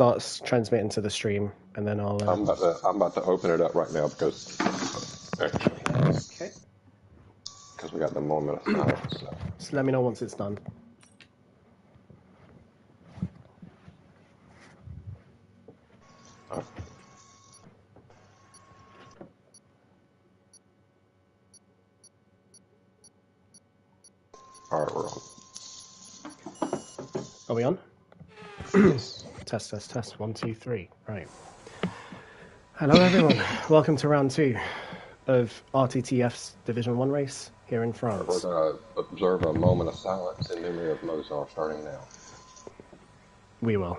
starts transmitting to the stream, and then I'll. I'm about to open it up right now because Okay. we got the moment of silence. So. Just let me know once it's done. All right, we're on. Are we on? Yes. Test, test, test. 1, 2, 3. Right. Hello, everyone. Welcome to round 2 of RTTF's Division 1 race here in France. We're going to observe a moment of silence in memory of Mozart starting now. We will.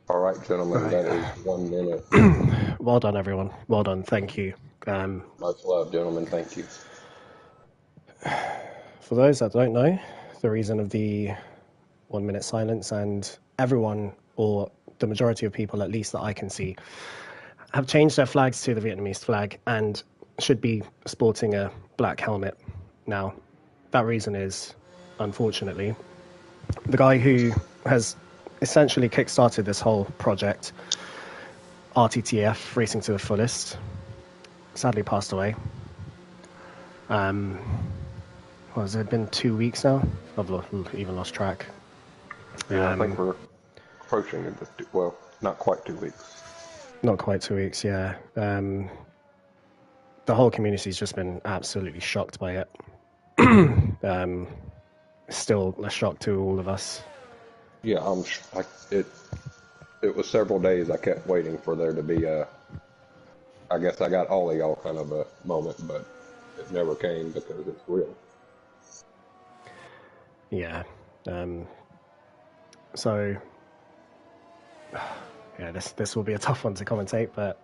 All right, gentlemen, that is 1 minute. Well done, everyone. Well done. Thank you. Much love, gentlemen. Thank you. For those that don't know, the reason of the 1 minute silence, and everyone, or the majority of people at least that I can see, have changed their flags to the Vietnamese flag and should be sporting a black helmet now. That reason is, unfortunately, the guy who has essentially kick-started this whole project, RTTF, Racing to the Fullest, sadly passed away. Has it been 2 weeks now? I've even lost track. Yeah, I think we're approaching it. Well, not quite 2 weeks. Not quite 2 weeks, yeah. The whole community's just been absolutely shocked by it. Still a shock to all of us. Yeah, it was several days I kept waiting for there to be I guess I got all of y'all kind of a moment, but it never came because it's real. Yeah. So, yeah, this will be a tough one to commentate, but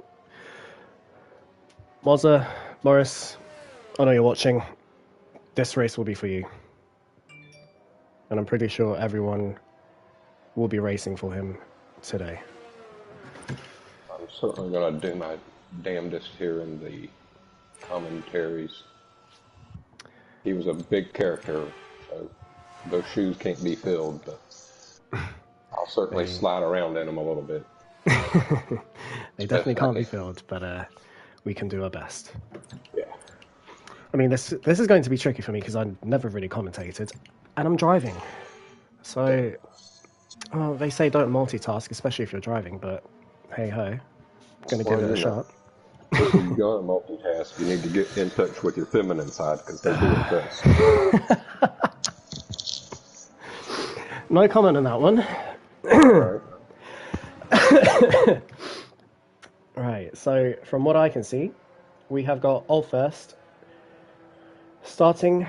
Mozza, Morris, I know you're watching. This race will be for you. And I'm pretty sure everyone will be racing for him today. I'm certainly going to do my damnedest here in the commentaries. He was a big character, so those shoes can't be filled, but I'll certainly slide around in them a little bit. They definitely can't be filled, but we can do our best. Yeah. I mean, this is going to be tricky for me because I've never really commentated, and I'm driving. So, well, they say don't multitask, especially if you're driving, but hey-ho, going to give it a shot. If you're going to multitask, you need to get in touch with your feminine side because they do it best. No comment on that one. Right. Right, so from what I can see, we have got Olfirst starting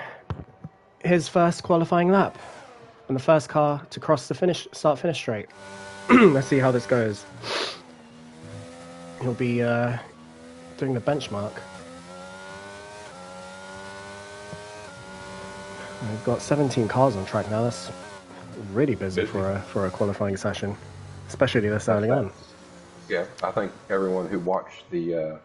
his first qualifying lap and the first car to cross the start-finish straight. Let's see how this goes. He'll be doing the benchmark. We've got 17 cars on track now. That's really busy for a qualifying session, especially this early on. Yeah, I think everyone who watched the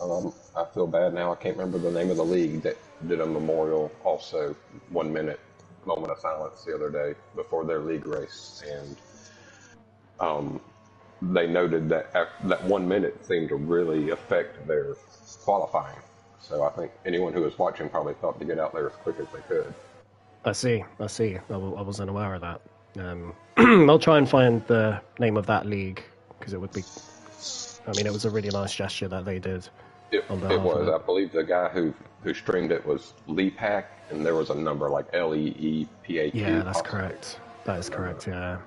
I feel bad now, I can't remember the name of the league that did a memorial, also 1 minute moment of silence the other day before their league race, and they noted that that 1 minute seemed to really affect their qualifying. So I think anyone who was watching probably thought to get out there as quick as they could. I see. I wasn't aware of that. I'll try and find the name of that league because it would be I mean, it was a really nice gesture that they did on It behalf of was. it. I believe the guy who streamed it was Leapak, and there was a number like Yeah, LEEPAQ that's possibly. correct. That is Remember. correct, yeah.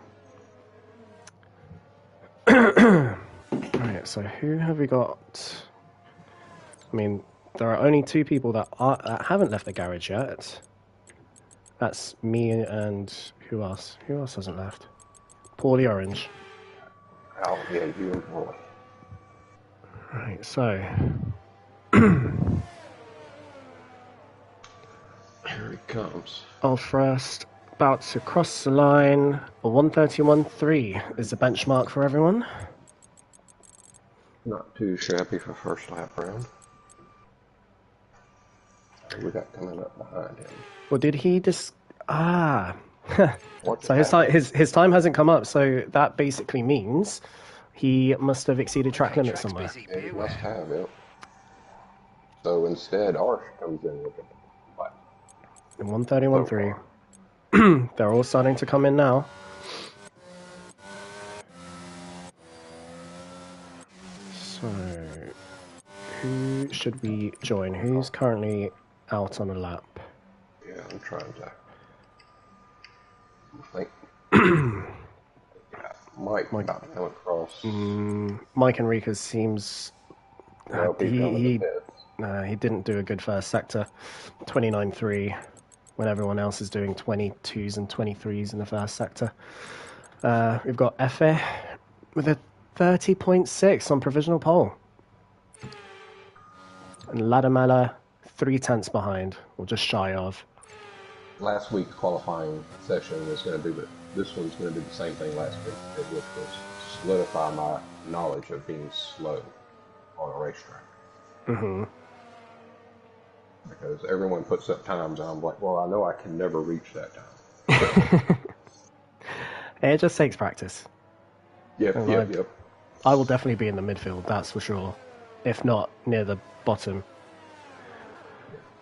Right, so who have we got? I mean, there are only two people that haven't left the garage yet. That's me and who else? Who else hasn't left? Paulie Orange. Oh yeah, you and boy. Right, so Here he comes. Old First about to cross the line. A 1:31.3 is the benchmark for everyone. Not too shabby for first lap round. We got coming up behind him. Well, did he just? Ah. What So just happened? his time hasn't come up. So that basically means he must have exceeded track limits somewhere. Yeah, he must have, yep. So instead, Arsh comes in with the what? 1:31.3. They're all starting to come in now. So, who should we join? Who's currently out on a lap? Yeah, I'm trying to think. Yeah, Mike about to come across. Mike Enriquez seems Well, he's going to the pits. he didn't do a good first sector. 29.3 when everyone else is doing 22s and 23s in the first sector. We've got Efe with a 30.6 on provisional pole. And Ladamela 3/10 behind, or just shy of. Last week's qualifying session was going to do it. This one's going to do the same thing last week did, which was solidify my knowledge of being slow on a racetrack. Mm-hmm. Because everyone puts up times, and I'm like, well, I know I can never reach that time. It just takes practice. Yep. I will definitely be in the midfield, that's for sure. If not, near the bottom.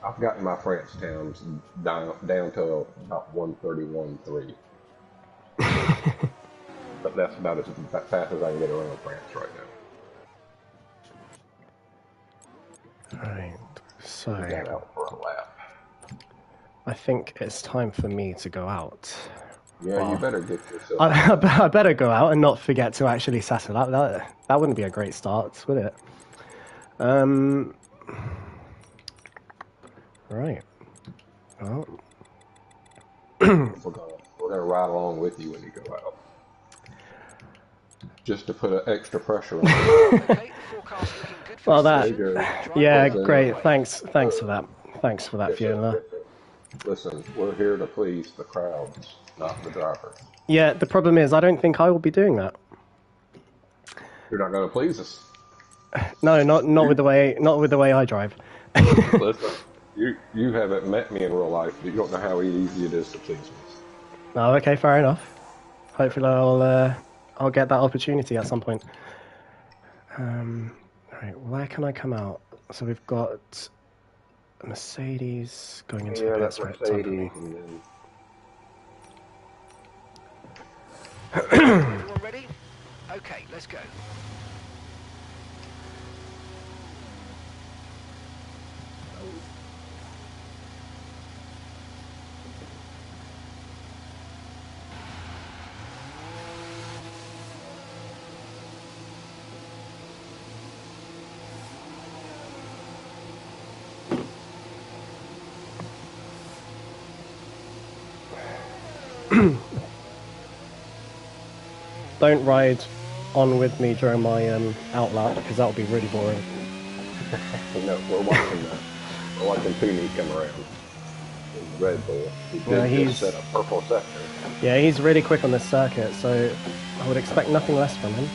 I've gotten my France towns down to about 1:31.3. But that's about as fast as I can get around France right now. Right, so Got out for a lap. I think it's time for me to go out. Yeah, Well, you better get yourself. I better go out and not forget to actually set it up. That wouldn't be a great start, would it? Right. Well, We're gonna ride along with you when you go out, just to put an extra pressure on you. well, There you go. yeah, Listen, great. Thanks for that. Thanks for that, Yes, Fiona. sir. Listen, we're here to please the crowds, not the driver. Yeah, the problem is I don't think I will be doing that. You're not gonna please us. No, not with the way I drive. Listen, you haven't met me in real life. You don't know how easy it is to please me. Oh, okay, fair enough. Hopefully I'll get that opportunity at some point. Right, where can I come out? So we've got a Mercedes going into the pits right time for me. Everyone ready? Okay, let's go. Don't ride on with me during my outlap because that would be really boring. No, we're watching that. We're watching Tooney come around in the Red Bull. He did just set a purple sector. Yeah, he's really quick on this circuit, so I would expect nothing less from him.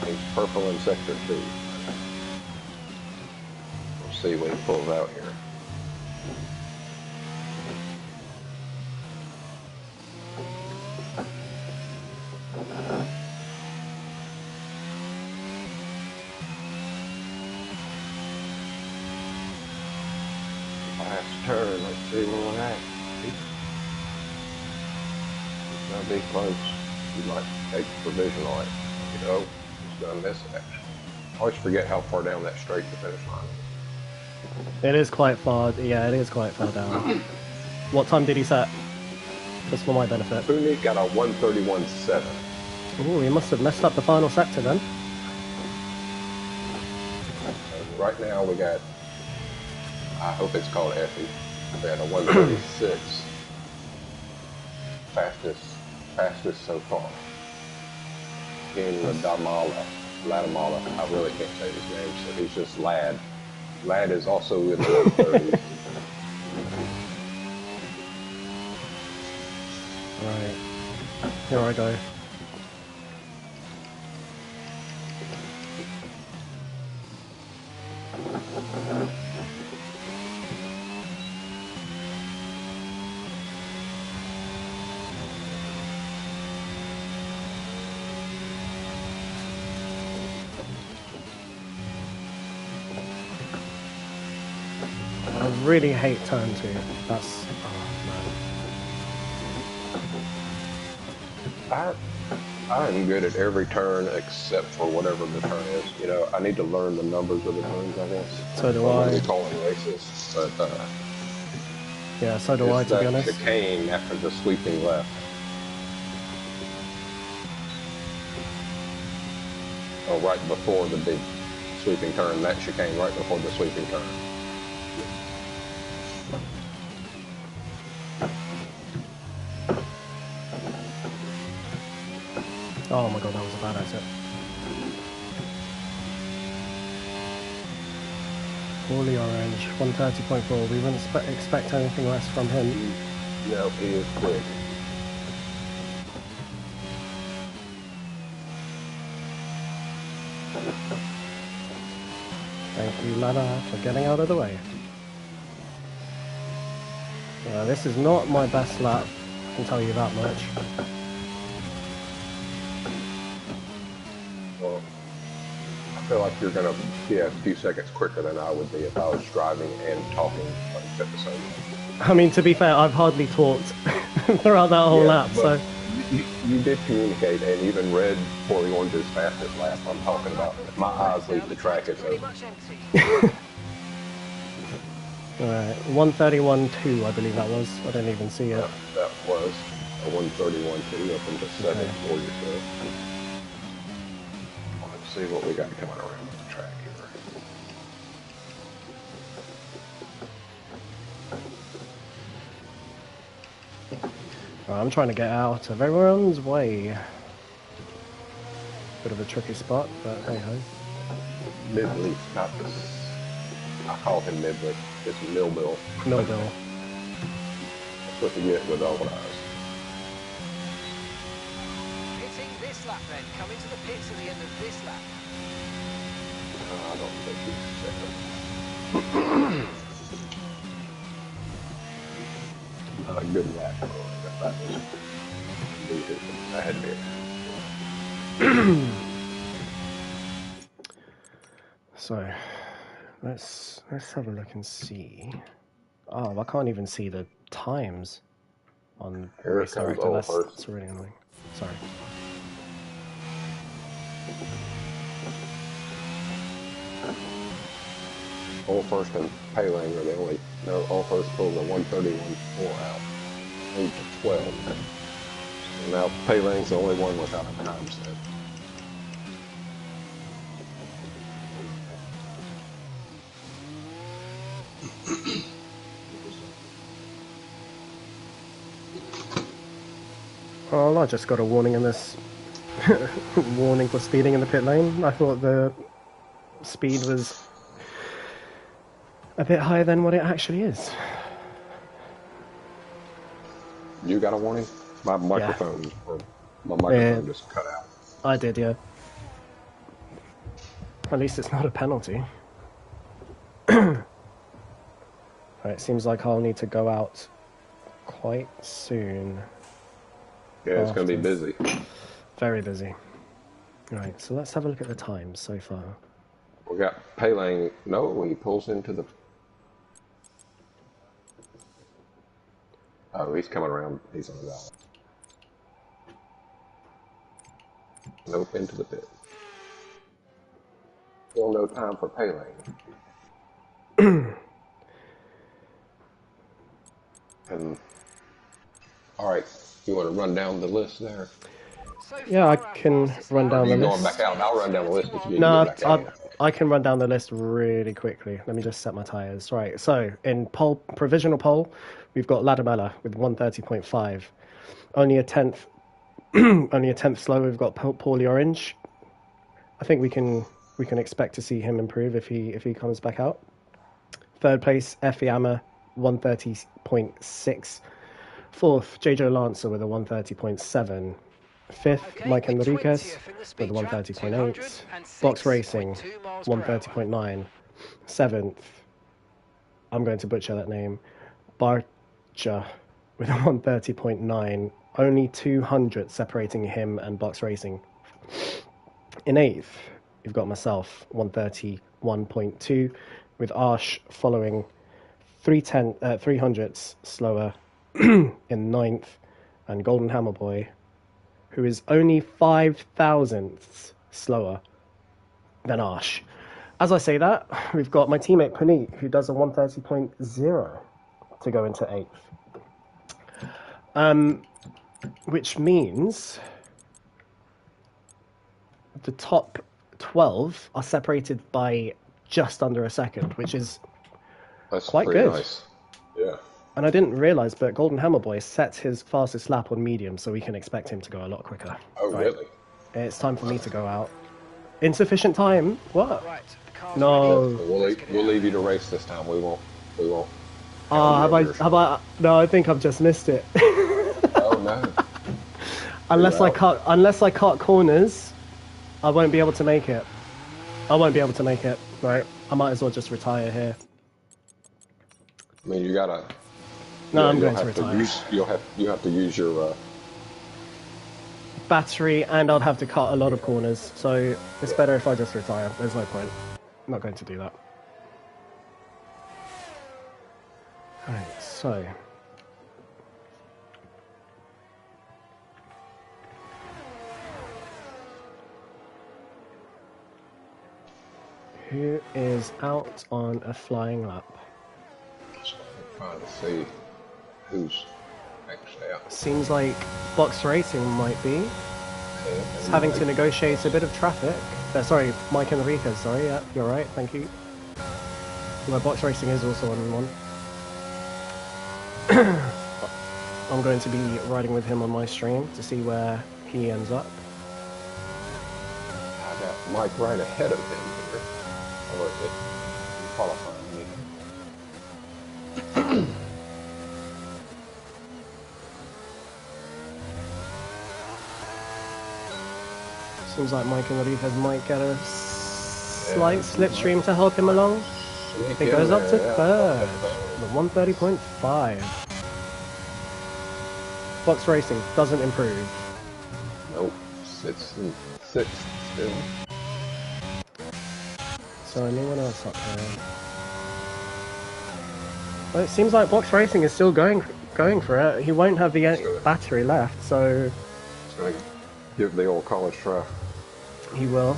He's purple in sector 2. We'll see when he pulls out here. Last turn, let's see where we're at. He's gonna be close. He might take the provisional light. You know, he's gonna miss it. I always forget how far down that straight the finish line is. It is quite far. Yeah, it is quite far down. What time did he set? Just for my benefit. Puni got a 1:31.7. Oh, he must have messed up the final sector then. And right now we got, I hope it's called Effie. We had a 1:36. Fastest so far. In Ladamala. I really can't say his name, so he's just Lad. Lad is also in the 130s. Right. Here I go. I really hate turn 2. That's... oh, I'm good at every turn except for whatever the turn is. You know, I need to learn the numbers of the turns, I guess. So do I'm I. going to be calling races, but yeah, so do I, it's to be that honest. chicane after the sweeping left. Or right before the big sweeping turn, that chicane right before the sweeping turn. Oh my god, that was a bad exit. Poorly orange, 130.4. We wouldn't expect anything less from him. No, he is quick. Thank you, Lada, for getting out of the way. This is not my best lap, I can tell you that much. Well, I feel like you're going to be a few seconds quicker than I would be if I was driving and talking at the same time. I mean, to be fair, I've hardly talked throughout that whole lap, so... You did communicate and even read for the Orange's fastest lap. I'm talking about if my eyes leave the track, it's over. Alright, 131.2 I believe that was. I didn't even see it. That was a 131.2 up into second for yourself. Let's see what we got coming around the track here. I'm trying to get out of everyone's way. Bit of a tricky spot, but hey ho. Midleaf, not this. I call him Midleaf. It's Millbill. Millbill. That's what you get with all eyes. Hitting this lap then. Coming to the pits at the end of this lap. I don't think he's second. Good lap. I had to. So, let's have a look and see. Oh, I can't even see the times on race director. That's really annoying. Sorry. All First and Paylang are the only. No, All First pulled a 131.4 out. 8 to 12. And now Paylang's the only one without a time set. Oh, I just got a warning in this. Warning for speeding in the pit lane. I thought the speed was a bit higher than what it actually is. You got a warning? My microphone, or my microphone just cut out. I did, yeah. At least it's not a penalty. Right, it seems like I'll need to go out quite soon. Yeah, it's going to be busy. Very busy. Right, so let's have a look at the times so far. We got Paylang. No, he pulls into the. Oh, he's coming around. He's on the valley. Nope, into the pit. Still no time for Pele. And all right, you want to run down the list there? So Yeah, I far, our can fastest run lap Or are down the you is going back list. out? I'll run down the list if you need to 2:31. get No, back out. I can run down the list really quickly. Let me just set my tires. Right, so in provisional pole, we've got Ladamella with 130.5. Only a tenth, only a tenth slower. We've got Paulie Orange. I think we can expect to see him improve if he comes back out. Third place, Effiama, 130.6. Fourth, JJ Lancer with a 130.7. Fifth, Okay, Mike we're Enriquez 20th in the with speed a trap, 130.8. Box Racing, 206.2 miles per hour. 130.9. Seventh, I'm going to butcher that name, Barcha with a 130.9. Only 200 separating him and Box Racing. In eighth, you've got myself, 131.2, with Arsh following 300ths slower in ninth, and Golden Hammer Boy, who is only 5 thousandths slower than Arsh. As I say that, we've got my teammate Puneet, who does a 130.0 to go into eighth. Which means the top 12 are separated by just under a second, which is That's quite pretty good. nice. Yeah. And I didn't realise, but Golden Hammer Boy set his fastest lap on medium, so we can expect him to go a lot quicker. Oh, Right. really? It's time for me to go out. Insufficient time? What? Right, the car's No. ready. Let's get it We'll out. leave you to race this time. We won't. Have I? No, I think I've just missed it. Oh no. unless You're I out. cut corners, I won't be able to make it. Right. I might as well just retire here. I mean, you gotta. No, Yeah, I'm you'll going to have to retire. use. You have to use your. Battery, and I'd have to cut a lot of corners, so it's Yeah. better if I just retire. There's no point. I'm not going to do that. Alright, so who is out on a flying lap? So I'm trying to see who's actually out. Seems like Box Racing might be. It's having to negotiate a bit of traffic. Sorry, Mike Enriquez, sorry, yeah, you're right, thank you. My Box Racing is also on one. I'm going to be riding with him on my stream to see where he ends up. I got Mike right ahead of him here. Or is it qualifying? Seems like Mike Enriquez might get a slight slipstream to help him along. It goes up to third, the 130.5. Box Racing doesn't improve. Nope. Sixth still. So anyone else up here? Well, it seems like Box Racing is still going for it. He won't have the battery left, so It's gonna give the old college try. he will.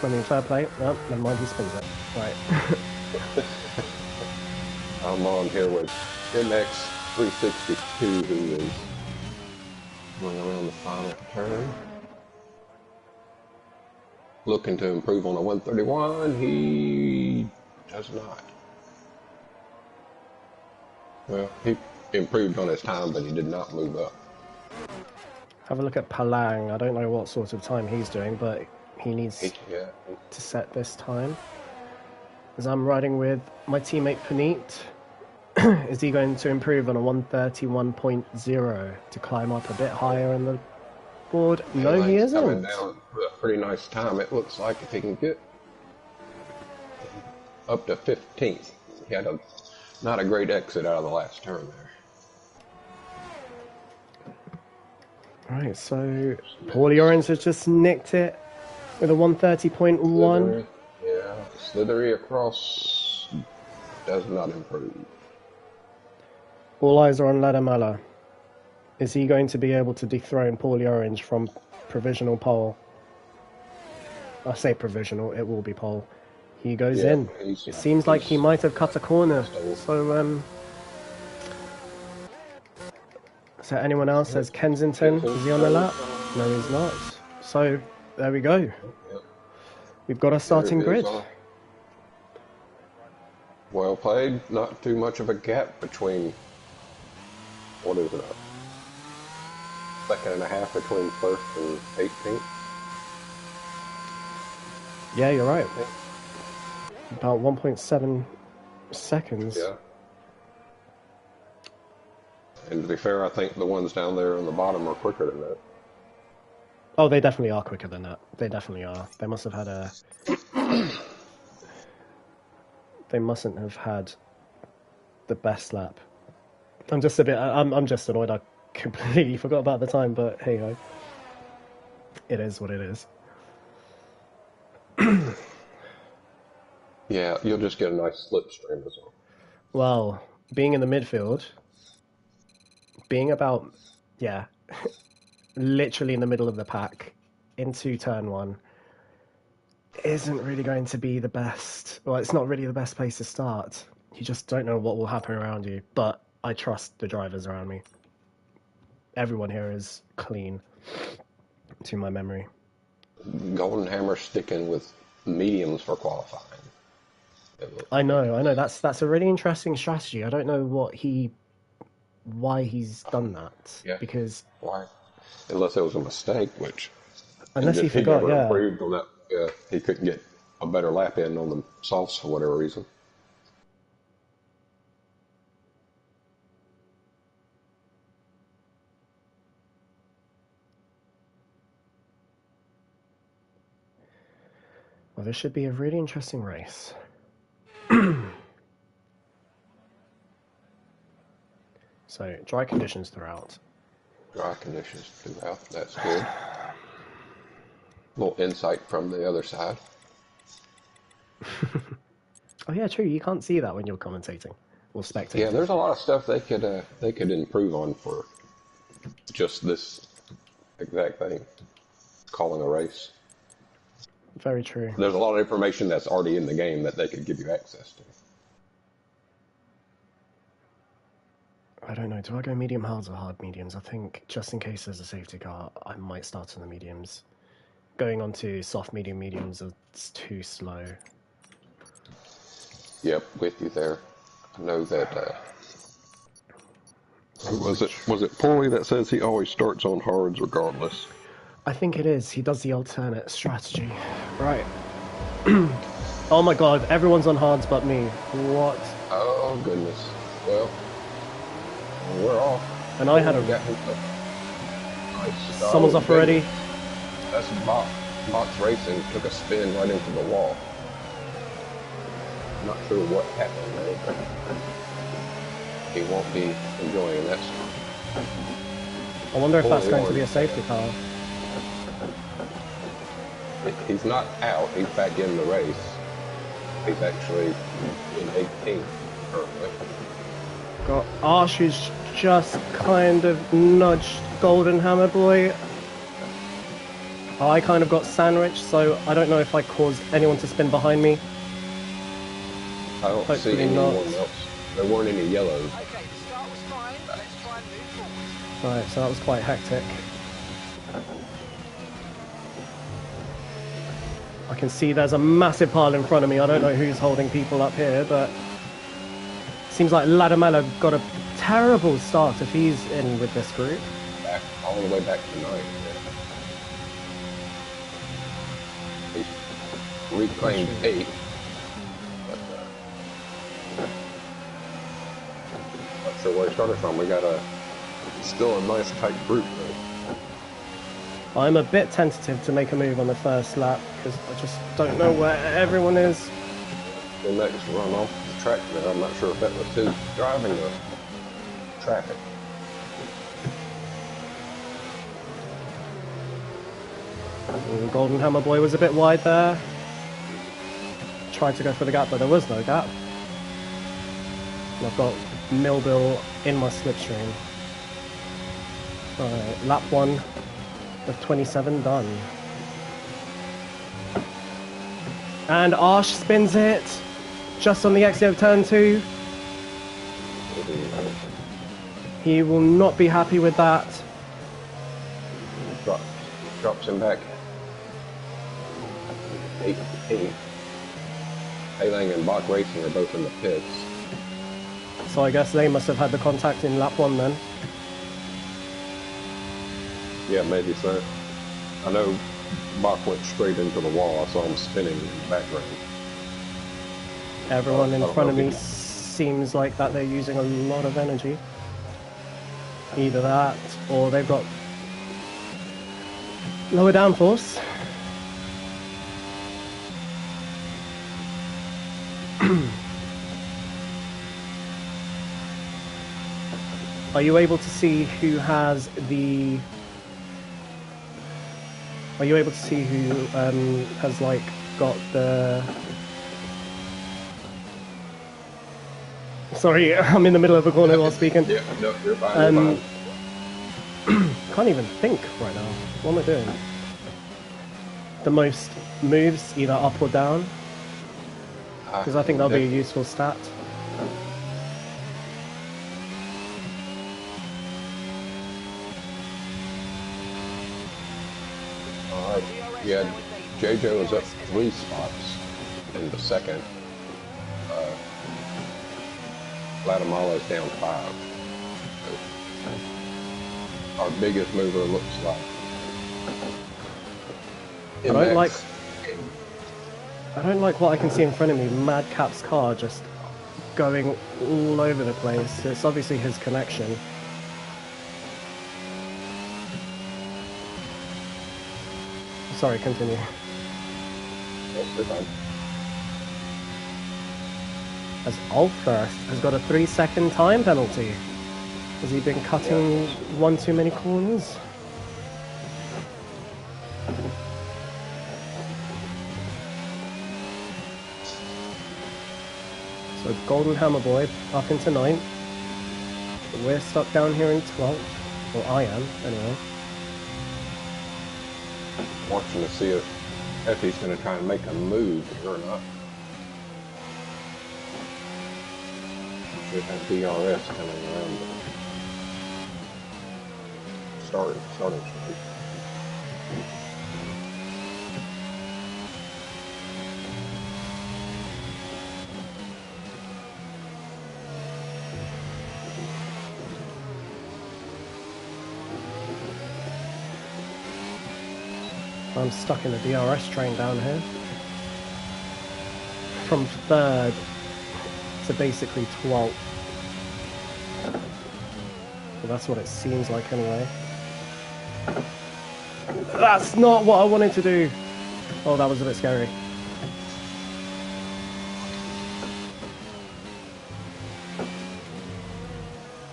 I mean, fair play. No, never mind, he spins it. Right. I'm on here with MX362, who is going around the final turn. Looking to improve on a 131. He does not. Well, he improved on his time, but he did not move up. Have a look at Palang. I don't know what sort of time he's doing, but he needs to set this time. As I'm riding with my teammate Puneet, is he going to improve on a 131.0 to climb up a bit higher in the board? No, he He's coming isn't. down with a pretty nice time. It looks like if he can get up to 15th. He had not a great exit out of the last turn there. Right, so Paulie Orange has just nicked it with a 130.1. Yeah, slithery across does not improve. All eyes are on Ladamella. Is he going to be able to dethrone Paulie Orange from provisional pole? I say provisional, it will be pole. He goes Yeah, in. It seems like he might have cut a corner. So anyone else says Kensington? Is he on the lap? No, he's not. So there we go. We've got our starting grid. Well played. Not too much of a gap between. What is it? Second and a half between first and 18th. Yeah, you're right. About 1.7 seconds. Yeah. And to be fair, I think the ones down there on the bottom are quicker than that. Oh, they definitely are quicker than that. They definitely are. They must have had a. They mustn't have had the best lap. I'm just a bit. I'm just annoyed. I completely forgot about the time, but hey ho. It is what it is. Yeah, you'll just get a nice slipstream as well. Well, being in the midfield, being about, yeah, literally in the middle of the pack into turn one isn't really going to be the best. Well, it's not really the best place to start. You just don't know what will happen around you. But I trust the drivers around me. Everyone here is clean, to my memory. Golden Hammer sticking with mediums for qualifying. I know. That's a really interesting strategy. I don't know why he's done that. Yeah. Because Why? Unless it was a mistake, which unless he forgot, never yeah. improved on that. He couldn't get a better lap in on the softs for whatever reason. Well, this should be a really interesting race. So, dry conditions throughout. Dry conditions throughout. That's good. A little insight from the other side. Oh yeah, true. You can't see that when you're commentating or spectating. Yeah, there's a lot of stuff they could improve on for just this exact thing. Calling a race. Very true. There's a lot of information that's already in the game that they could give you access to. I don't know. Do I go medium hards or hard mediums? I think just in case there's a safety car, I might start on the mediums. Going on to soft mediums is too slow. Yep, with you there. I know that. Was it Paulie that says he always starts on hards regardless? I think it is. He does the alternate strategy. Right. Oh my god, everyone's on hards but me. What? Oh goodness. Well, we're off. And I had a... Nice. Someone's off already. That's Box Racing. Took a spin right into the wall. Not sure what happened there, but he won't be enjoying that. I wonder if that's going to be a safety car. He's not out. He's back in the race. He's actually in 18th currently. Got Arsh, who's just kind of nudged Golden Hammer Boy. I kind of got sandwiched, so I don't know if I caused anyone to spin behind me. I don't see anyone else. There weren't any yellows. Okay, the start was fine. Let's try and move forward. Right, so that was quite hectic. I can see there's a massive pile in front of me. I don't know who's holding people up here, but seems like Ladamella got a terrible start if he's in with this group. Back, all the way back to 9. He reclaimed 8. But, not sure where he started from. We got still a nice tight group though. I'm a bit tentative to make a move on the first lap because I just don't know where everyone is. The next run off the track there, I'm not sure if that was his driving or traffic. Golden Hammer Boy was a bit wide there. Tried to go for the gap, but there was no gap. And I've got Millbill in my slipstream. Alright, lap 1 of 27 done. And Arsh spins it just on the exit of turn 2. He will not be happy with that. Drops him back. Ailing and Bach Racing are both in the pits. So I guess they must have had the contact in lap 1 then. Yeah, maybe so. I know Bach went straight into the wall. I saw him spinning in the background. Everyone in front of me seems like that they're using a lot of energy. Either that, or they've got lower downforce. Are you able to see who has the... Are you able to see who has, like, got the... Sorry, I'm in the middle of a corner while speaking. Yeah, no, you're fine, you're fine. Can't even think right now. What am I doing? The most moves, either up or down? Because I think that'll be a useful stat. Alright, yeah, JJ was up 3 spots in the second. Guatemala is down 5. So our biggest mover looks like. I don't like what I can see in front of me. Madcap's car just going all over the place. It's obviously his connection. Sorry, continue. Oh, we're fine. As Alfirst has got a 3-second time penalty. Has he been cutting one too many corners? So Golden Hammer Boy up into 9th. We're stuck down here in 12th. Well, I am, anyway. Watching to see if he's going to try and make a move here or not. Should have DRS coming around the starting straight. I'm stuck in the DRS train down here. From 3rd to basically 12th. Well, that's what it seems like anyway. That's not what I wanted to do. Oh, that was a bit scary.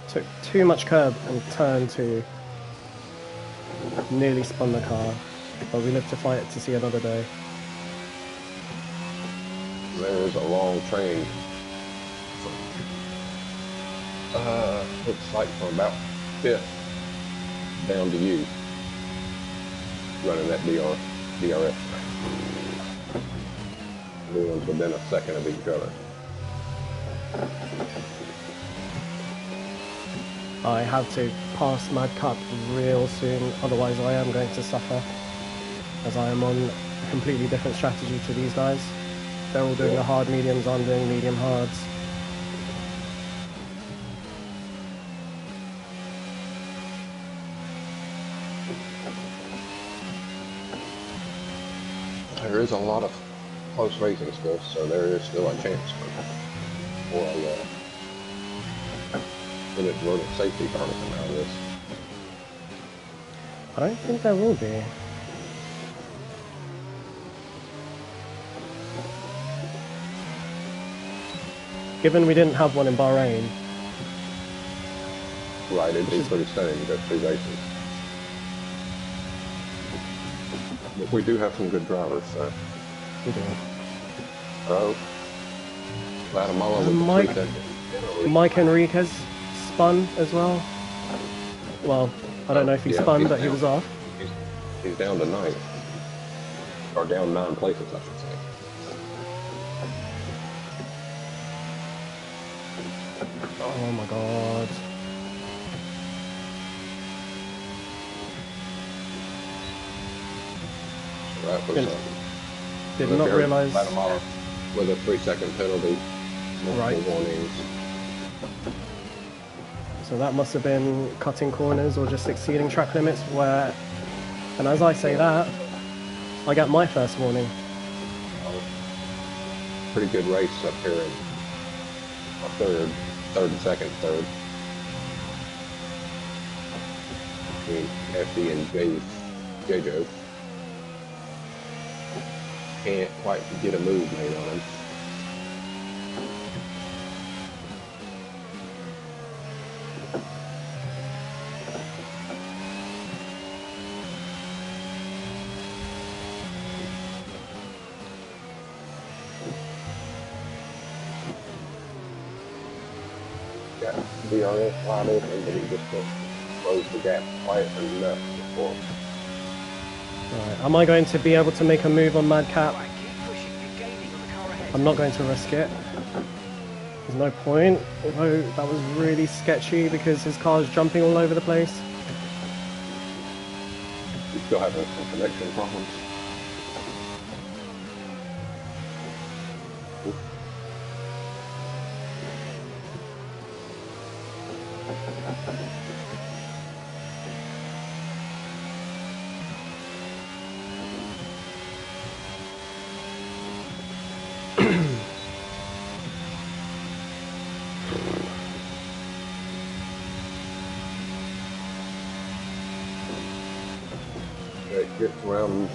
Took too much curb and turn 2. Nearly spun the car. But we live to fight it to see another day. There's a long train. Looks like from about 5th down to you. Running that DRS. Everyone's within a second of each other. I have to pass Madcap real soon, otherwise I am going to suffer. As I am on a completely different strategy to these guys. They're all doing the hard mediums, I'm doing medium hards. There is a lot of close racing still, so there is still a chance for a inadvertent safety car to come out of this. I don't think there will be. Given we didn't have one in Bahrain. Right, it'd be pretty stunning to go 3 races. But we do have some good drivers, so. We do. Oh. Guatemala with the 3 seconds. Mike Enriquez spun as well. Well, I don't know if he spun, but he was off. He's down to 9th. Or down 9 places, I should say. Oh my god. So that was Did not realize. With a 3-second penalty, multiple Right. warnings. So that must have been cutting corners or just exceeding track limits where, and as I say that, I get my first warning. Pretty good race up here in third and second, third. Between FD and J-Joe. Can't quite get a move made on him. Got DRS wide open, but he just couldn't close the gap quite enough before. Right. Am I going to be able to make a move on Madcap? Right, keep pushing. You're gaining on the car ahead. I'm not going to risk it. There's no point, although that was really sketchy because his car is jumping all over the place. He's still having some connection problems. It gets around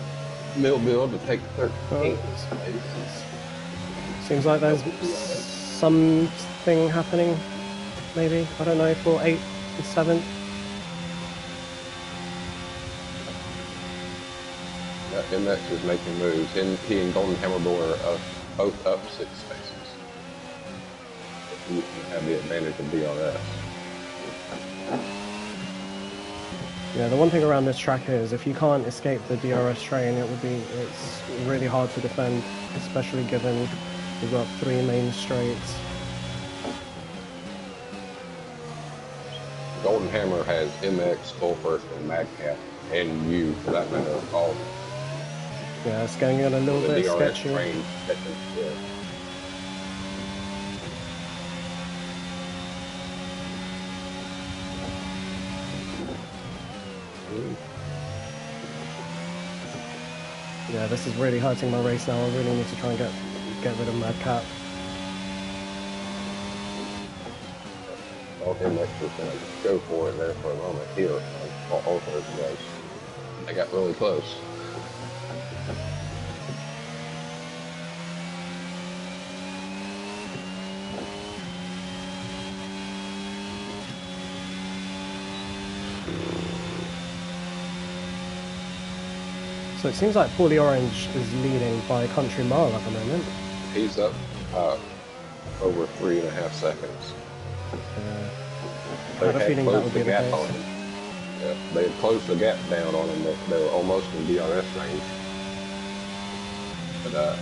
Millville to take 13th place. Seems like there's something happening, maybe. I don't know, for 8th and 7th. MX is making moves. He and Golden Hammerboy are both up 6 spaces. You have the advantage of DRS. Yeah, the one thing around this track is if you can't escape the DRS train, it's really hard to defend, especially given you've got 3 main straights. Golden Hammer has MX, Full First, and Madcap, and you, for that matter, all Yeah, it's going in a little the bit DRS sketchy. train. Yeah. Yeah, this is really hurting my race now. I really need to try and get rid of Madcap. All MX was going to go for it there for a moment here on all those guys. They got really close. So it seems like Paulie Orange is leading by a country mile at the moment. He's up over 3.5 seconds. I had a feeling that would be the case. On him. Yeah, they had closed the gap down on him. They were almost in DRS range. But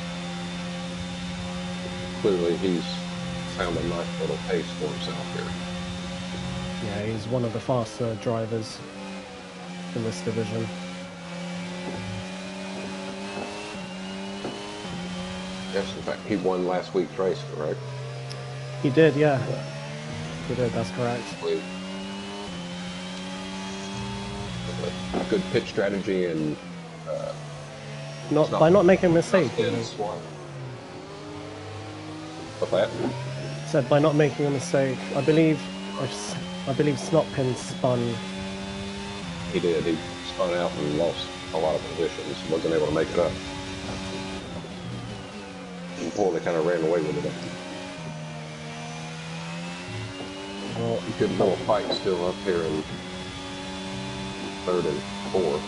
clearly he's found a nice little pace for himself here. Yeah, he's one of the faster drivers in this division. Yes, in fact, he won last week's race, correct? He did, yeah. He did, that's correct. Good pitch strategy and By not making a mistake. What's that? Said by not making a mistake. I believe Snotpin spun. He did. He spun out and lost a lot of positions. Wasn't able to make it up. And Paulie kind of ran away with it. Well, You could pull a fight still up here in 3rd and 4th.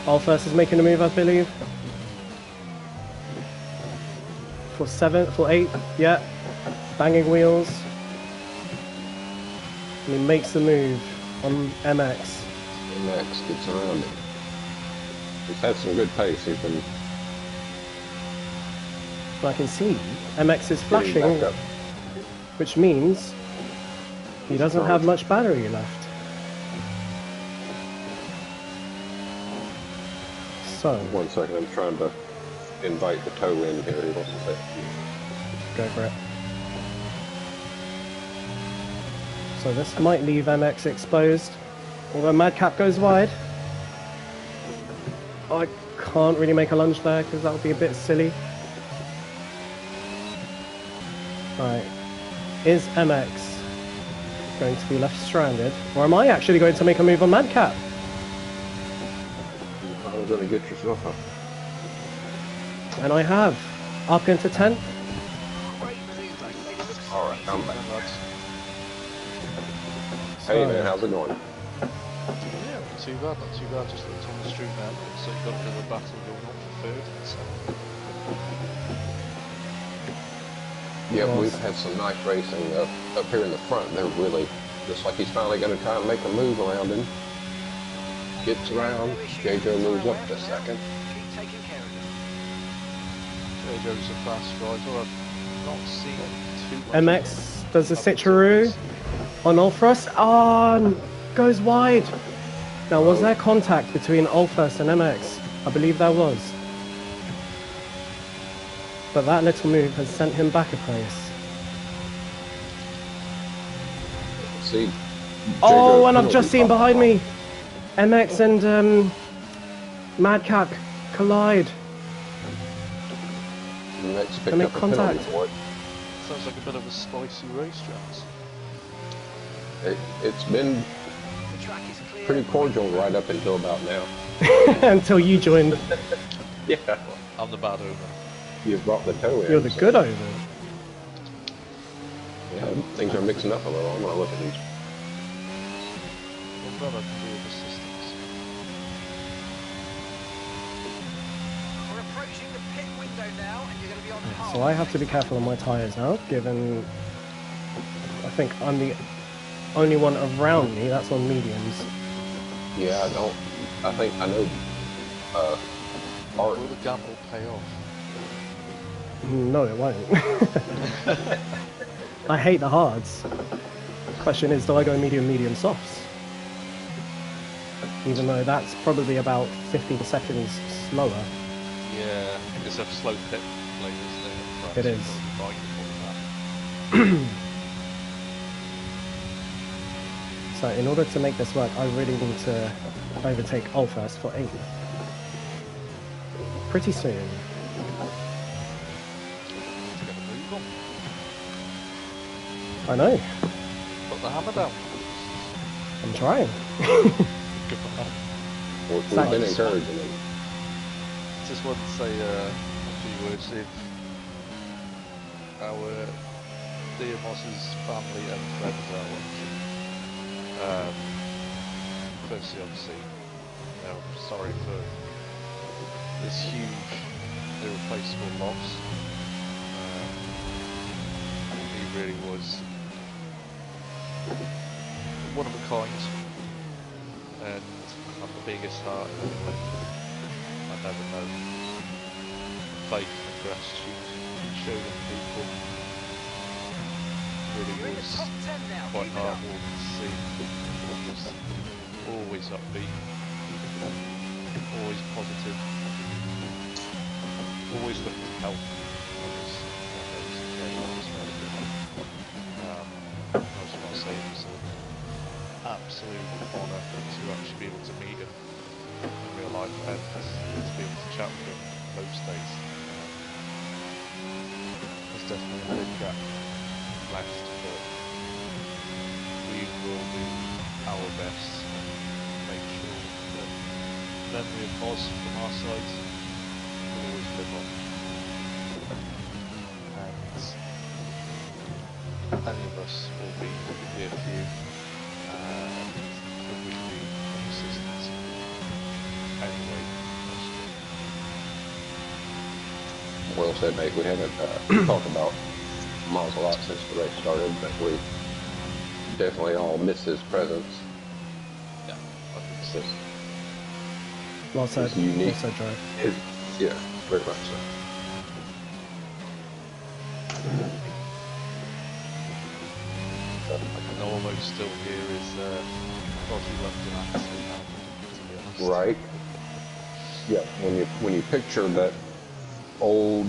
All first is making a move, I believe. For 7, for 8, yeah. Banging wheels. And he makes the move on MX. Next gets around him. He's had some good pace. He's been I can see MX is getting flashing, back up. which means he doesn't have much battery left. So, 1 second, I'm trying to invite the toe in here. He wants to say. go for it. So this might leave MX exposed. Although Madcap goes wide. I can't really make a lunge there because that would be a bit silly. Right. Is MX going to be left stranded? Or am I actually going to make a move on Madcap? I'm going to get yourself up. And I have. Up into 10th. Great manoeuvre. It looks All right, I'm back. So, Hey man, how's it going? Yeah, not too bad, not too bad. Just looked on the stream now, so you've got a bit of a battle going on for third. So. Yeah, Nice. we've had some nice racing up here in the front. They're really, just like he's finally going to try and make a move around him. Gets around, JJ moves up to second. keep taking care of them. JoJo's a fast driver. I've not seen too much. MX does a switcheroo on Ulfrus. Oh, goes wide. Now, was there contact between Ulfrus and MX? I believe there was. But that little move has sent him back a place. See, Oh, JJ and I've just seen behind me. MX and Madcap collide. Next They picked make up a penalty contact. for it. Sounds like a bit of a spicy race, Jans. It's been The track is clear. pretty cordial right up until about now. Until you joined. Yeah, I'm the bad owner. you've brought the toe in. You're the so- good over. Yeah, things are mixing up a little. I'm going to look at these. I'm glad I can do with assistance. We're approaching the pit window now, and you're going to be on hard. So I have to be careful on my tyres now, given I think I'm the only one around me that's on mediums. Yeah, I think I know. Art. Will the gamble pay off? No, it won't. I hate the hards. Question is, do I go medium, softs? Even though that's probably about 15 seconds slower. Yeah, it's a slow pit lane, isn't it? It is. Right before that. So in order to make this work, I really need to overtake Ulfirst for 8th. Pretty soon. To get the move on. I know. Put the hammer down. I'm trying. Good man. We've Thanks. been encouraging him. Just want to say a few words. If our dear Moss's family and friends are watching, firstly, obviously, I'm sorry for this huge, irreplaceable loss. He really was one of a kind, and had the biggest heart in England. I've never known faith and gratitude he showed in people. Really You're in the was top 10 now. quite Keep it up. heartwarming to see. Just always upbeat, always positive, always looking to help others when there was occasions. I just want to say it was an absolute honour to actually be able to meet him in real life and to be able to chat with him most days. There's definitely a big gap left, but we will do our best and make sure that the memory of Oz from our side will always live on. And any of us will be here for you, and if we need any assistance anyway, Well said, mate. We haven't talked about Miles a lot since the race started, but we definitely all miss his presence. Yeah, I think It's so. just Well said. his unique. Well said, Joe. His, yeah, very much so. I can almost still hear his dodgy London accent now, to be honest. Right. Yeah. When you picture that old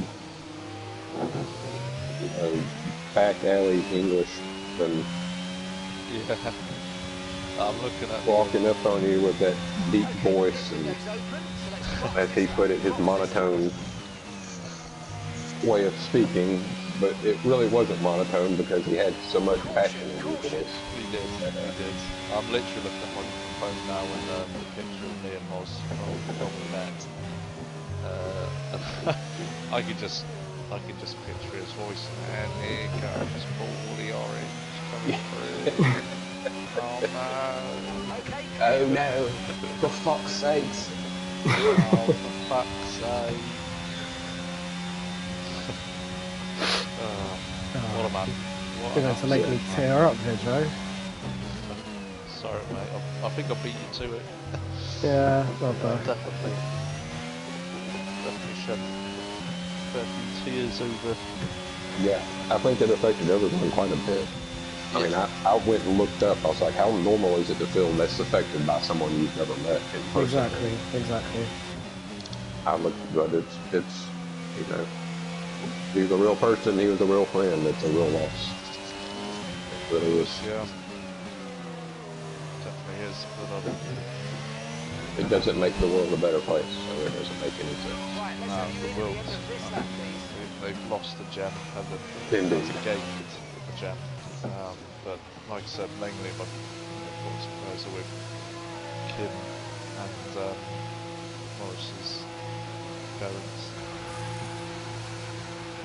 back alley English and Yeah. I'm looking at walking up on you with that deep voice and, as he put it, his monotone way of speaking, but it really wasn't monotone because he had so much passion in his voice. He did. I'm literally looking at my phone now and the picture of me and Moz when we met. I could just picture his voice, and here comes Paulie Orange coming through. Oh no! Oh no! For fuck's sakes! Oh, for fuck's sake! What a man! What You're an going to make me absolute man. tear up here, Joe. Sorry, mate. I think I beat you to it. Yeah, well done. Definitely shed a few tears over. Yeah, I think it affected everyone quite a bit. I mean, I went and looked up. I was like, how normal is it to feel less affected by someone you've never met in person? Exactly. I looked, but it's you know, he was a real person. He was a real friend. It's a real loss. It really is. Yeah. Definitely is, but It doesn't make the world a better place, so it doesn't make any sense. no, the world, they've lost the gem, and Indeed. they've gained the gem. But like I said, mainly my thoughts and prayers are with Kim and Morris's parents.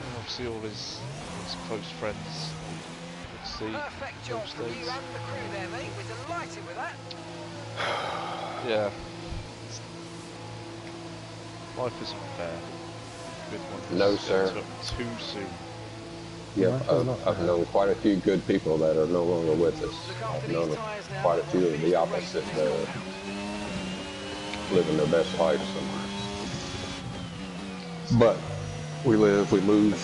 And obviously all his close friends would see Perfect job those from you days. and the crew there, mate. We're delighted with that. Yeah. Life isn't fair. Good one. No, sir. Too soon. Yeah, Life is not I've fair. known quite a few good people that are no longer with us. I've known quite a few of the opposite that are living their best life somewhere. But we live, we move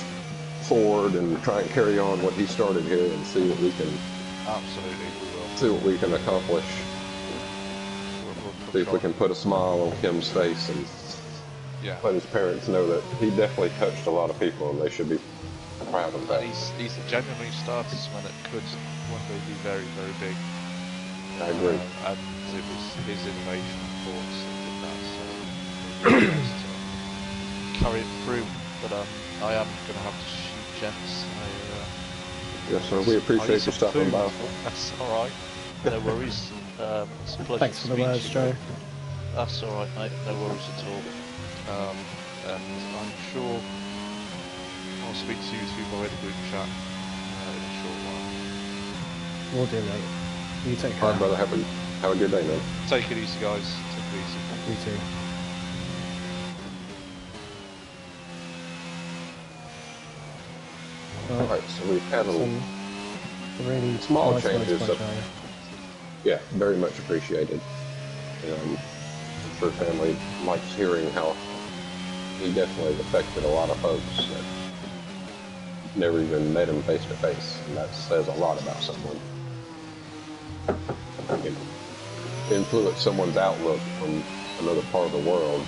forward and try and carry on what he started here and see what we can Absolutely, we will. see what we can accomplish. See if we can put a smile on Kim's face and Yeah. let his parents know that he definitely touched a lot of people and they should be proud of that. And he's genuinely started something that could one day be very, very big. I agree. And it was his innovation thoughts that did that, so we're going to carry it through. But I am going to have to shoot, gents. Yes, sir. We appreciate you stopping by. That's alright. No worries. It's a pleasure Thanks to for the speak words, to you. Joe. That's alright, mate. No worries at all. And I'm sure I'll speak to you through my group chat in a short while. Will do, mate. You take All care. right, brother. Have a good day, man. Take it easy, guys. Take it easy. You too. Well, All right, so we've had some really small nice words changes by of- Joe. yeah, very much appreciated. I'm sure family likes hearing how he definitely affected a lot of folks that never even met him face to face, and that says a lot about someone. You can influence someone's outlook from another part of the world.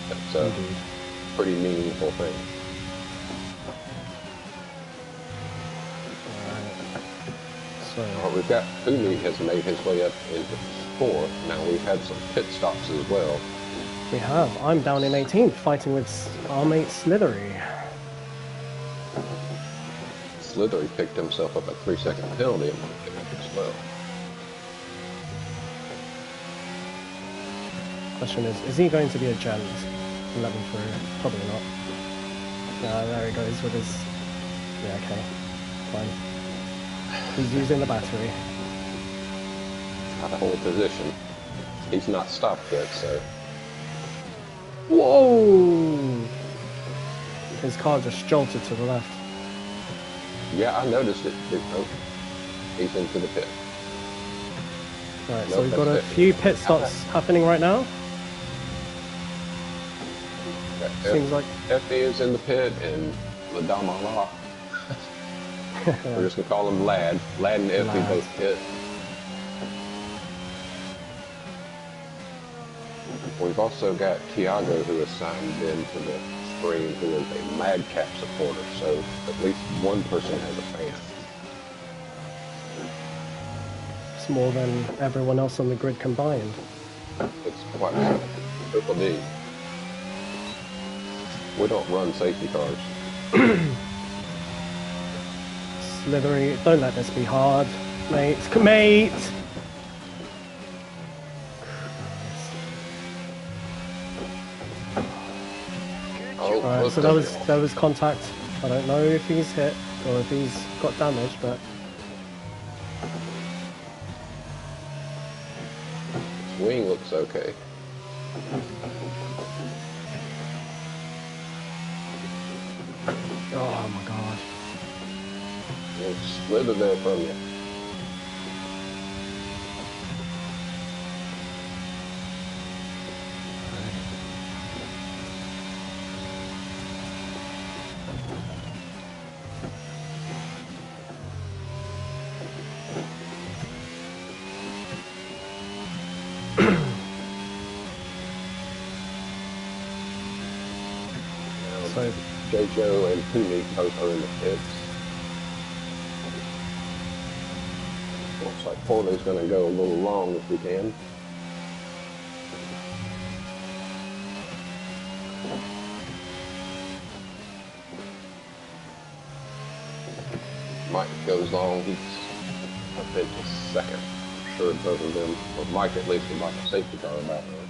That's a Indeed. pretty meaningful thing. So, Well, we've got Umi has made his way up into fourth. Now we've had some pit stops as well. we have. I'm down in 18th, fighting with our mate Slithery. Slithery picked himself up a 3-second penalty in one kick as well. Question is he going to be a gent and let me through? Probably not. There he goes with his... Yeah, okay. Fine. He's using the battery. Out of whole position. He's not stopped yet, so Whoa! His car just jolted to the left. Yeah, I noticed it. Oh, he's into the pit. Right, so Nope, we've got a that's few pit stops happening right now. Seems like Effie is in the pit, and Ladamala. We're just gonna call him Lad. Lad and Effie Lad. both pit. We've also got Tiago, who is signed into the screen, who is a Madcap supporter. So at least one person has a fan. it's more than everyone else on the grid combined. It's quite Triple D. We don't run safety cars. Slithery, don't let this be hard, mate. Mate! Oh, Alright, so that was contact. I don't know if he's hit or if he's got damage, but his wing looks okay. oh my god. We'll slither there from you. So JoJo and Puni both are in the pits. Looks like Porter's going to go a little long if we can. Mike goes long. He's up into second. I'm sure both of them, or Mike at least, would like a safety car about there.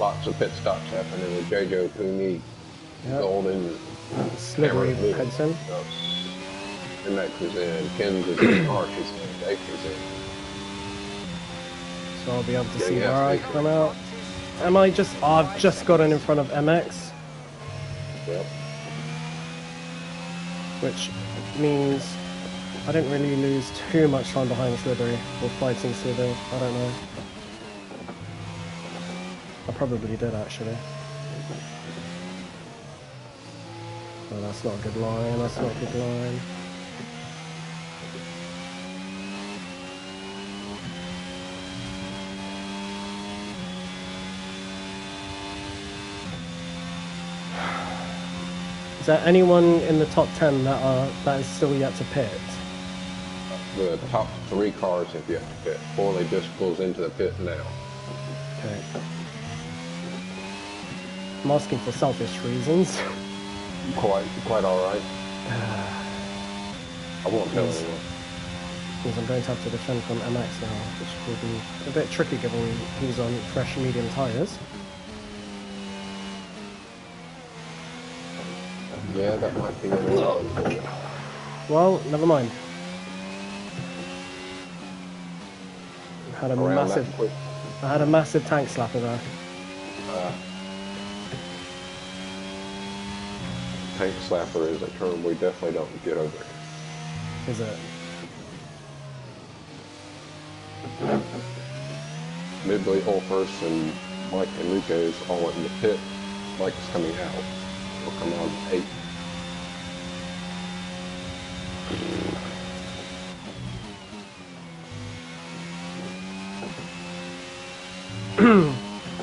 Lots of pit stops happening with JoJo, Puni, Golden, Slithery heads in. MX is in, Ken's is in, Marsh is in, Dave is in. So I'll be able to see Getting where I come out. Am I just... I've just gotten in front of MX. Yep. Which means I didn't really lose too much time behind Slithery or fighting Slithery. I don't know. I probably did actually. Oh, that's not a good line. That's not a good line. Is there anyone in the top 10 that is still yet to pit? The top 3 cars have yet to pit. Forley just pulls into the pit now. Okay. I'm asking for selfish reasons. Quite all right. I won't tell anyone. Means I'm going to have to defend from MX now, which will be a bit tricky given he's on fresh medium tyres. Yeah, that might be a little unfortunate. Well, never mind. I had a massive tank slapper there. Tank slapper is a term we definitely don't get over. Is it? Midway, Ulfers, and Mike Enriquez all in the pit. Mike's coming out. He'll come out at 8.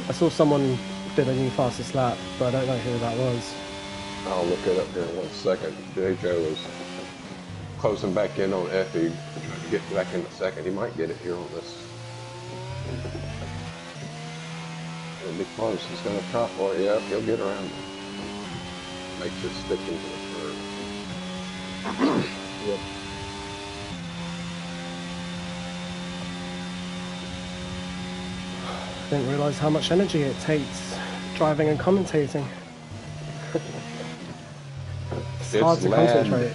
I saw someone did a new fastest lap, but I don't know who that was. I'll look it up here in 1 second. JoJo is closing back in on Effie, trying to get back in the second. He might get it here on this. It'll be close. He's going to try for it. Yeah, he'll get around it. Makes it stick into the curve. Yep. I didn't realise how much energy it takes driving and commentating. It's hard to concentrate.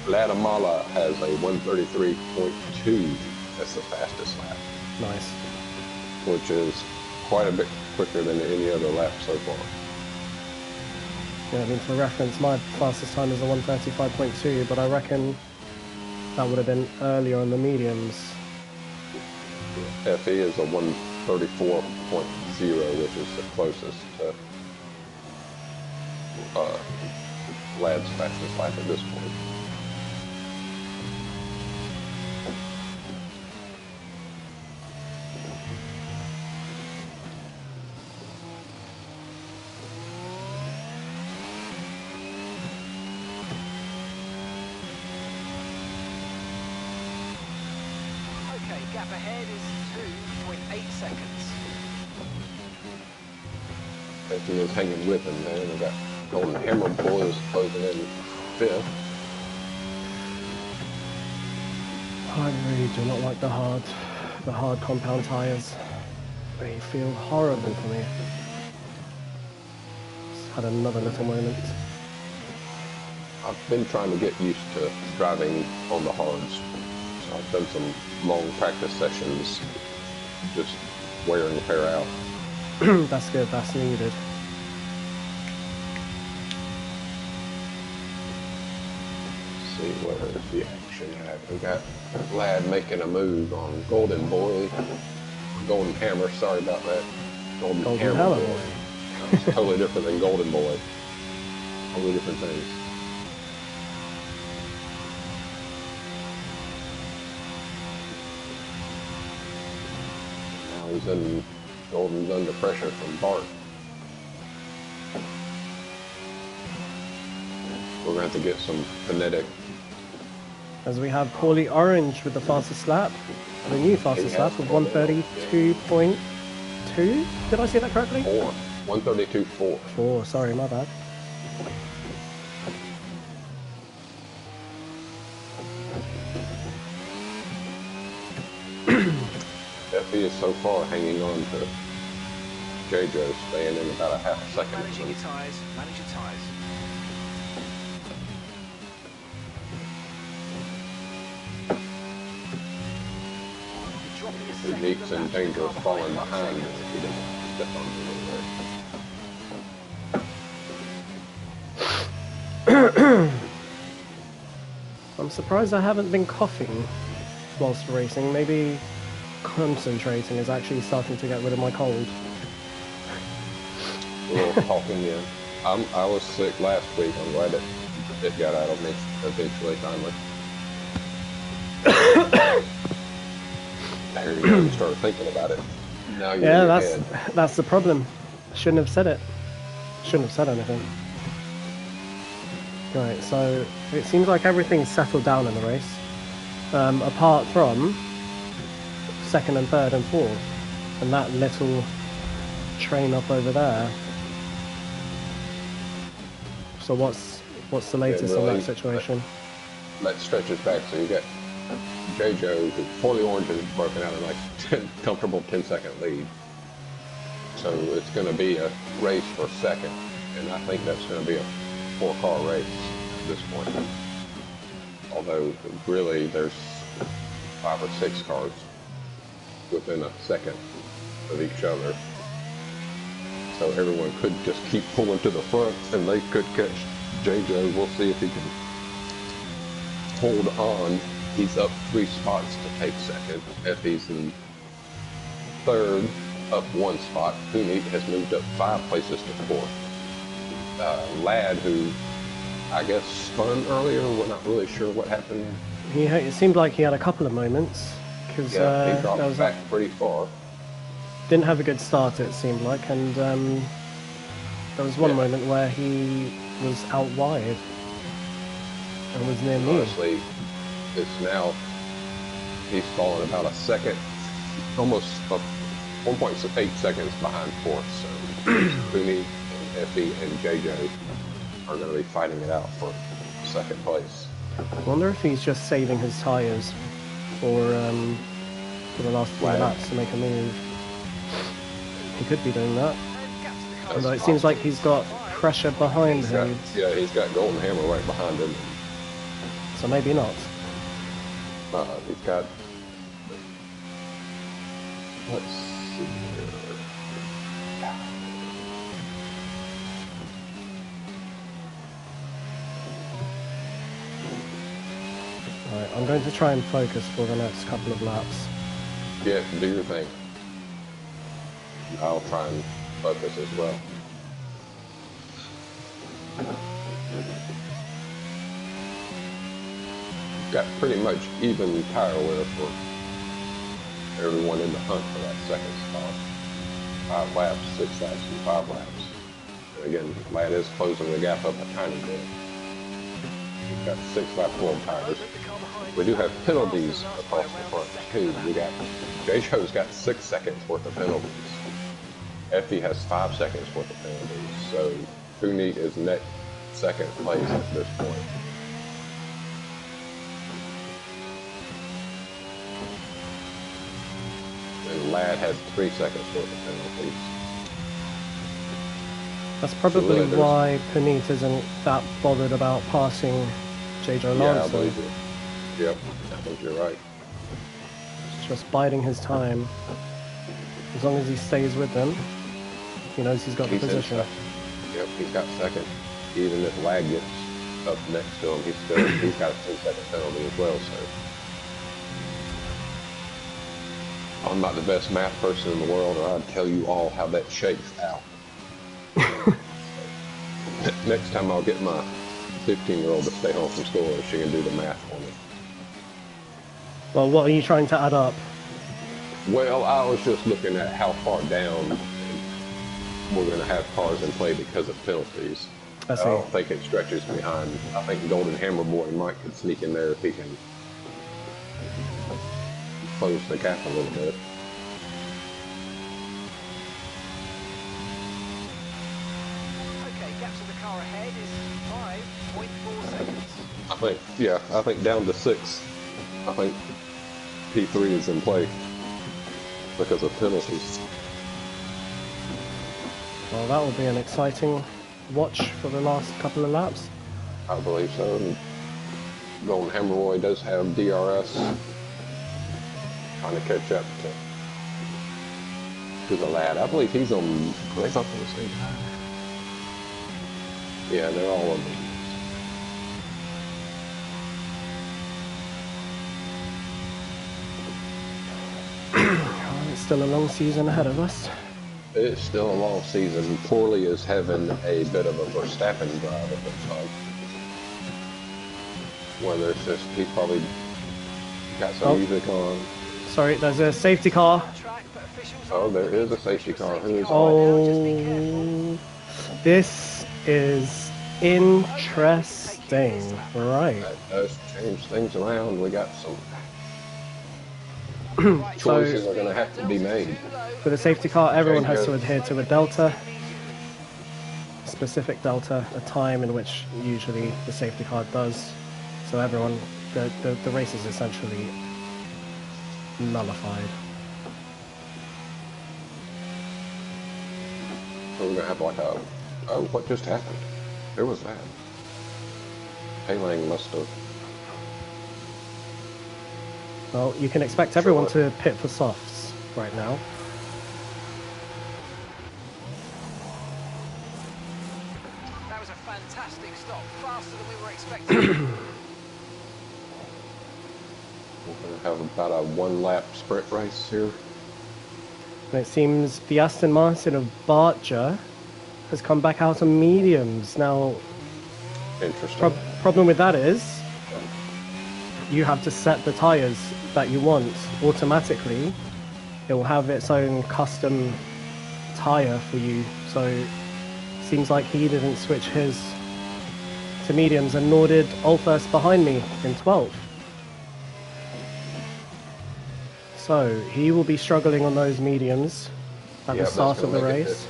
Ladamala has a 133.2. That's the fastest lap. Nice. Which is quite a bit quicker than any other lap so far. Yeah, I mean, for reference, my fastest time is a 1:35.2, but I reckon that would have been earlier on the mediums. FE is a 1:34.0, which is the closest to Lad's fastest lap at this point. Okay, gap ahead is 2.8 seconds. FE is hanging with him, man. We got Golden Hammer Boys closing in 5th. I really do not like the hard compound tyres. They feel horrible for me. Just had another little moment. I've been trying to get used to driving on the hards. So I've done some long practice sessions, just wear and tear out. That's good, that's needed. See where the action at. We got Lad making a move on Golden Boy. Golden Hammer, sorry about that. Golden Hammer Boy. It's totally different than Golden Boy. Totally different things. Now he's in, Golden's under pressure from Bart. We're going to have to get some kinetic. As we have Paulie Orange with the fastest lap, the new fastest lap of 1:32.2. Did I say that correctly? 1:32.4. 4, sorry, my bad. FE is so far hanging on to JJ, staying in about a half a second. Managing your tyres, manage your tyres. He's in danger of falling behind if he doesn't step on the road. I'm surprised I haven't been coughing whilst racing. Maybe concentrating is actually starting to get rid of my cold. A little talking, yeah. I was sick last week. I'm glad it got out of me eventually, finally. There you go. You start thinking about it. Now you're in your head. That's the problem. Shouldn't have said it. Shouldn't have said anything. Right, so it seems like everything's settled down in the race, apart from second and third and fourth, and that little train up over there. So what's the latest on that situation? That stretches back, so you get JJ, who Paulie Orange has broken out in like comfortable 10-second lead. So it's going to be a race for second, and I think that's going to be a 4-car race at this point. Although really there's 5 or 6 cars within a second of each other. So everyone could just keep pulling to the front, and they could catch JJ. We'll see if he can hold on. He's up 3 spots to take second. Effie's in third, up 1 spot. Cooney has moved up 5 places to fourth. Lad, who I guess spun earlier, we're not really sure what happened. It seemed like he had a couple of moments because he dropped back pretty far. Didn't have a good start, it seemed like, and there was one moment where he was out wide and was near me. Honestly, it's now, he's fallen about a second, almost 1.8 seconds behind fourth. So Cooney and Effie and JJ are going to be fighting it out for second place. I wonder if he's just saving his tyres for the last few laps to make a move. He could be doing that. Although it seems like he's got pressure behind him. He's got Golden Hammer right behind him. So maybe not. He's got, let's see here. Right, I'm going to try and focus for the next couple of laps. Yeah, do your thing. I'll try and focus as well. Got pretty much even tire wear for everyone in the hunt for that second spot. 5 laps, 6 laps, and 5 laps. And again, Ladd is closing the gap up a tiny bit. We've got 6 lap full tires. We do have penalties across the front too. We got J-Show's got 6 seconds worth of penalties. Effie has 5 seconds worth of penalties. So Puneet is next second place at this point. And Ladd has 3 seconds worth of penalties. That's probably really, why Puneet isn't that bothered about passing JJ Yeah, I Lance. believe you. Yep, I think you're right. He's just biding his time. As long as he stays with them, he knows he's got the He's in position. second. Yep, he's got second. Even if Ladd gets up next to him, he's got a 2-second penalty as well. So I'm not the best math person in the world, or I'd tell you all how that shakes out. Next time I'll get my 15-year-old to stay home from school, or she can do the math for me. Well, what are you trying to add up? Well, I was just looking at how far down we're going to have cars in play because of penalties. I see. don't think it stretches behind. I think Golden Hammer Boy Mike could sneak in there if he can close the gap a little bit. Okay, gap to the car ahead is 5.4 seconds. I think down to 6. I think P3 is in play because of penalties. Well, that will be an exciting watch for the last couple of laps. I believe so. And Golden Hammer Boy does have DRS trying to catch up to the Ladd. I believe he's on. Are they up on the same time? Yeah, they're all on the. It's still a long season ahead of us. It's still a long season. Poorly is having a bit of a Verstappen drive at the time. Whether it's just he's probably got some music on. Sorry, there's a safety car. Track, but officials Oh, there is a safety car. Who is Oh, this is interesting. Right. that? Does change things around. We got some So choices are going to have to be made. for the safety car, everyone has to adhere to a delta, a specific delta, a time in which usually the safety car does. So everyone, the race is essentially nullified. So we're going to have like a, oh, what just happened? Who was that? Paylang must have. Well, you can expect everyone to pit for softs right now. That was a fantastic stop, faster than we were expecting. We're going to have about a 1-lap sprint race here. And it seems the Aston Martin of Barger has come back out on mediums. Now, Interesting. problem with that is you have to set the tyres that you want automatically. It will have its own custom tyre for you. So seems like he didn't switch his to mediums, and nor did Olfers behind me in 12th. So he will be struggling on those mediums at the Yep, start that's of the gonna make it race.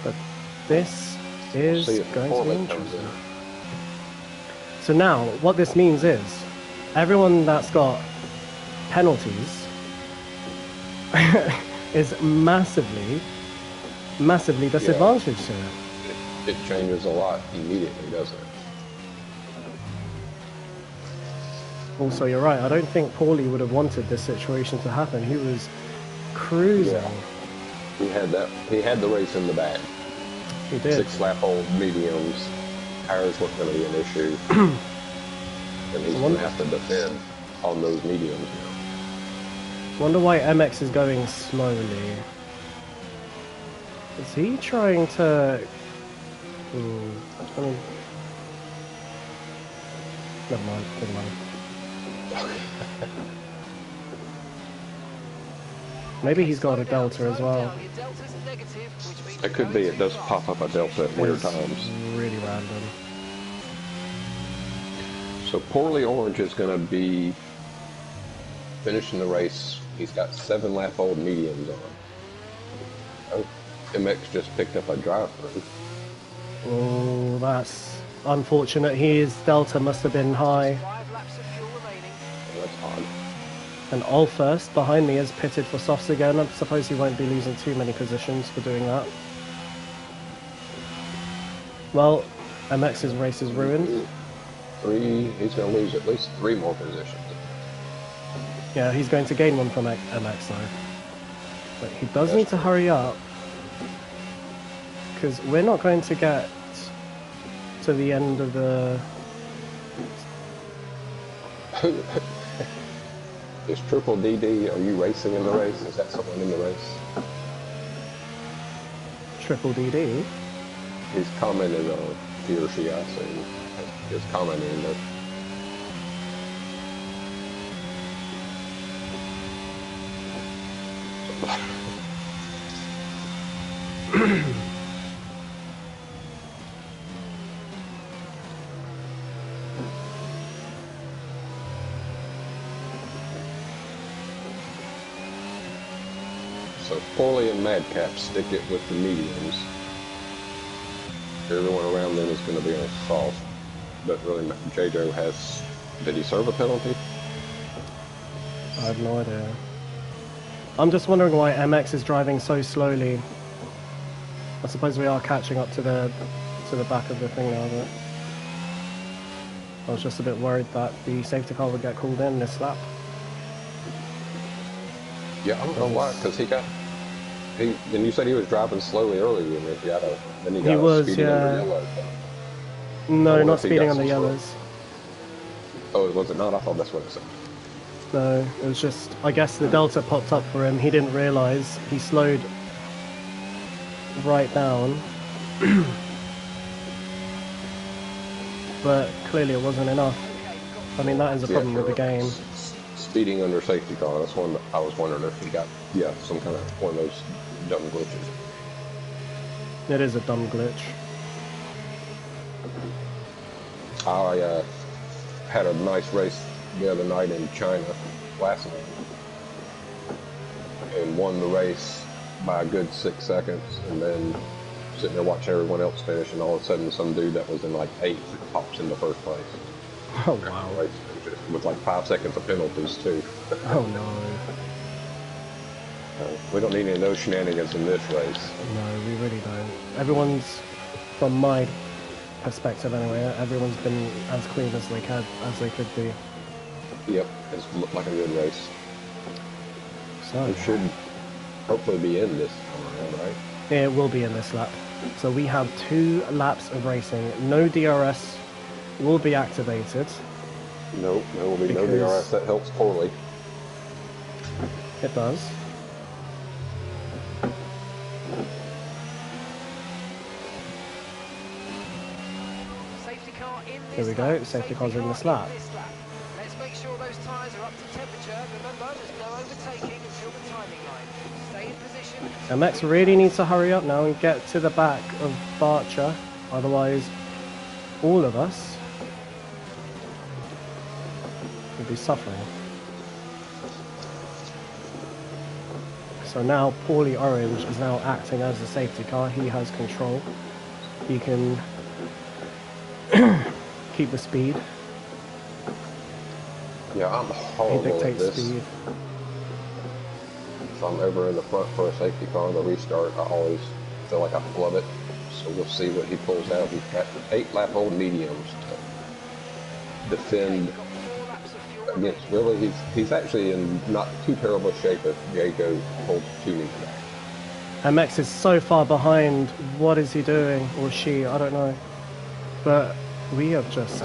But this is See if going to be Portland comes interesting. in. So now, what this means is, everyone that's got penalties is massively disadvantaged to it. It changes a lot immediately, doesn't it? Also, you're right, I don't think Paulie would have wanted this situation to happen. He was cruising. Yeah. He had that. He had the race in the bag. He did. 6-lap old mediums. Tires weren't going to be an issue, and he's going to have to defend on those mediums now. Wonder why MX is going slowly. Is he trying to... I mean... Never mind, never mind. Maybe he's got a delta as well. It could be. It does pop up a delta at weird times. Really random. So Poorly Orange is going to be finishing the race. He's got 7 lap-old mediums on. Oh, MX just picked up a drive-through. Oh, that's unfortunate. His delta must have been high. That's odd. And Allfirst behind me is pitted for softs again. I suppose he won't be losing too many positions for doing that. Well, MX's race is ruined. He's going to lose at least 3 more positions. Yeah, he's going to gain one from MX though. But he does need to hurry up, because we're not going to get to the end of the... Is Triple DD, are you racing in the race? Is that someone in the race? Triple DD? He's commented on, he or she, I see, is commenting that so Poorly and Madcap stick it with the mediums. Everyone around them is going to be on soft. Doesn't really matter. JJ has... Did he serve a penalty? I have no idea. I'm just wondering why MX is driving so slowly. I suppose we are catching up to the back of the thing now, but I was just a bit worried that the safety car would get called in this lap. Yeah, I don't know why, because and you said he was driving slowly earlier, and then he got speeding under yellow. No, not speeding under yellows. Oh, was it not? I thought that's what it said. No, it was just, I guess the delta popped up for him. He didn't realise. He slowed right down. But clearly it wasn't enough. I mean, that is a problem with the game. Speeding under safety car, that's one I was wondering if he got, some kind of one of those dumb glitches. It is a dumb glitch. I had a nice race the other night in China, last night, and won the race by a good 6 seconds, and then sitting there watching everyone else finish, and all of a sudden some dude that was in like 8th pops into first place. Oh wow. With like 5 seconds of penalties too. Oh no. We don't need any of those shenanigans in this race. No, we really don't. Everyone's, from my perspective anyway, everyone's been as clean as they could be. Yep, it's looked like a good race. So it should hopefully be in this time around, right? It will be in this lap. So we have 2 laps of racing. No DRS will be activated. Nope, there will be no DRS. That helps poorly. It does. Here we go, safety car's in this lap. Let's make sure those tyres are up to temperature. Remember, there's no overtaking until the timing line. Stay in position. MX really needs to hurry up now and get to the back of Barcher. Otherwise, all of us will be suffering. So now Poorly Orange is now acting as the safety car. He has control. He can keep the speed. Yeah, I'm horrible He dictates at this. speed. If I'm over in the front for a safety car on the restart, I always feel like I flub it. So we'll see what he pulls out. He's got 8 lap-old mediums to defend against. Really, he's actually in not too terrible shape if Jago holds 2 meters back. MX is so far behind. What is he doing? Or she? I don't know. but we have just.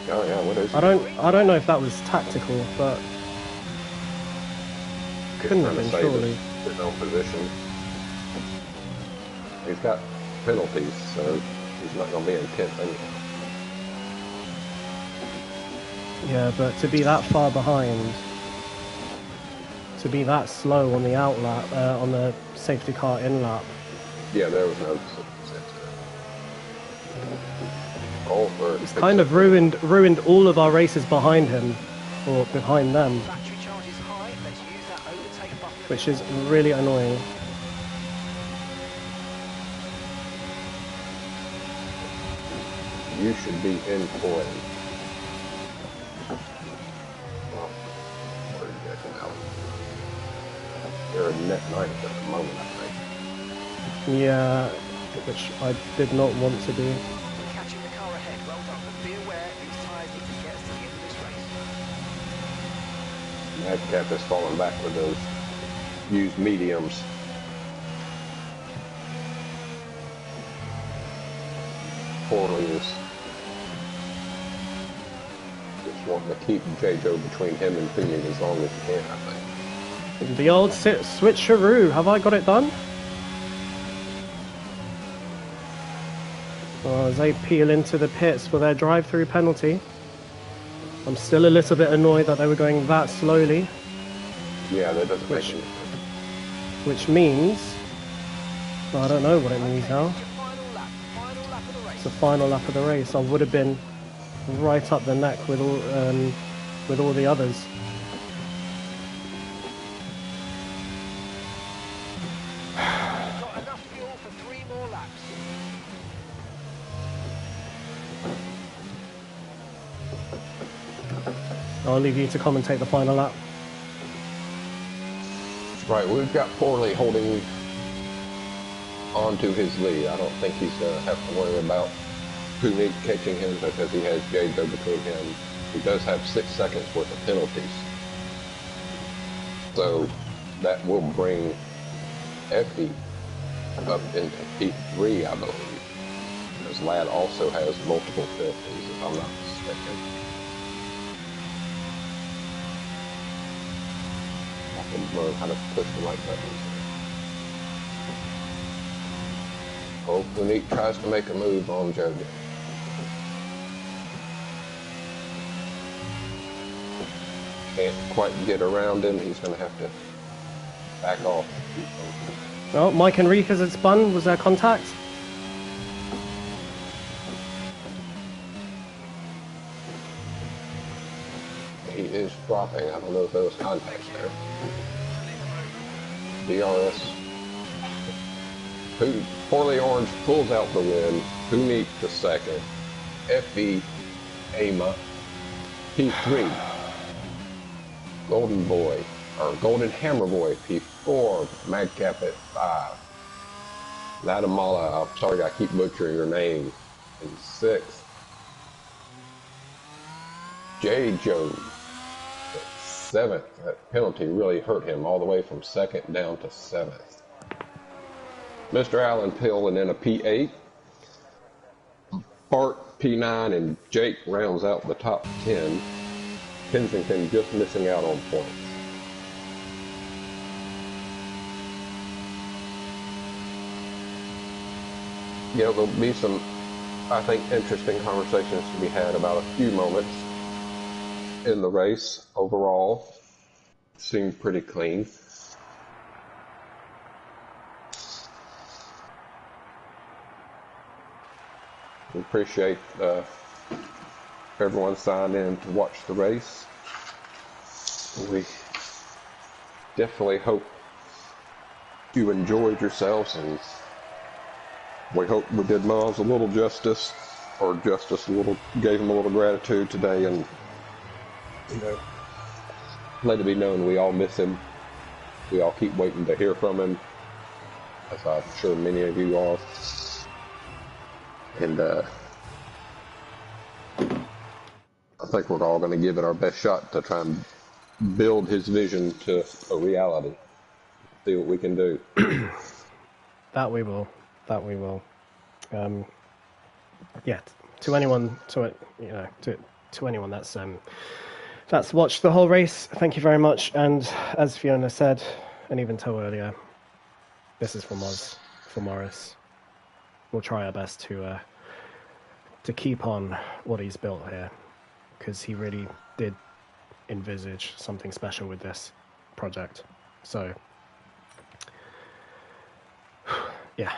Oh yeah, what is I don't know if that was tactical, but couldn't have trying to been save surely. his own position? He's got penalties, so he's not going to be in 10th anyhow. Yeah, but to be that far behind, to be that slow on the out lap, on the safety car in lap, Yeah, there was no sense in it. Goldberg it's picks kind up of ruined all of our races behind him, or behind them, Battery charge is high. Let's use that overtake button. which is really annoying. You should be in for it. Well, where are you guys now? You're in net 9th at the moment, I think. Yeah, which I did not want to be. Catching the car ahead. Well done. But be aware these tyres need to get us to the end of this race. Madcap has fallen back with those used mediums. Corley is just wanting to keep J-Joe between him and Phoenix as long as he can, I think. The old switcheroo, have I got it done? Well, as they peel into the pits for their drive-through penalty. I'm still a little bit annoyed that they were going that slowly, Yeah, that doesn't make Which- any sense. which means... I don't know what it means now. Your final lap. Final lap of the race. It's the final lap of the race. I would have been right up the neck with all the others. Got enough fuel for 3 more laps. I'll leave you to commentate the final lap. Right, we've got Corley holding on to his lead. I don't think he's going to have to worry about Punic catching him because he has J-Joe between him. He does have 6 seconds worth of penalties. So that will bring Effie up into P3, I believe. Because Ladd also has multiple penalties, if I'm not mistaken. I can learn how to push the right buttons. Oh, Punic tries to make a move on JoJo. Can't quite get around him. He's going to have to back off. Oh, Mike Enriquez had spun. Was there contact? He is dropping. I don't know if there was contact there. DRS. Poorly Orange pulls out the win. Punic the second. FB Ama P3. Golden Boy, or Golden Hammer Boy P4. Madcap at 5. Ladamala, I'm sorry I keep butchering your name, in 6th. J. Joe at 7th. That penalty really hurt him all the way from 2nd down to 7th. Mr. Allen Pill in a P8. Bart P9 and Jake rounds out the top 10. Kensington just missing out on points. You know, there'll be some, I think, interesting conversations to be had about a few moments in the race. Overall, seemed pretty clean. We appreciate everyone signed in to watch the race. We definitely hope you enjoyed yourselves, and we hope we did Miles a little justice, or justice a little, gave him a little gratitude today, and you know, let it be known we all miss him. We all keep waiting to hear from him, as I'm sure many of you are. And I think we're all going to give it our best shot to try and build his vision to a reality. See what we can do. That we will. That we will. Yeah, to anyone, to anyone that's watched the whole race, thank you very much. And as Fiona said, and even Toe earlier, this is from us, for Morris. We'll try our best to keep on what he's built here, because he really did envisage something special with this project. So, yeah,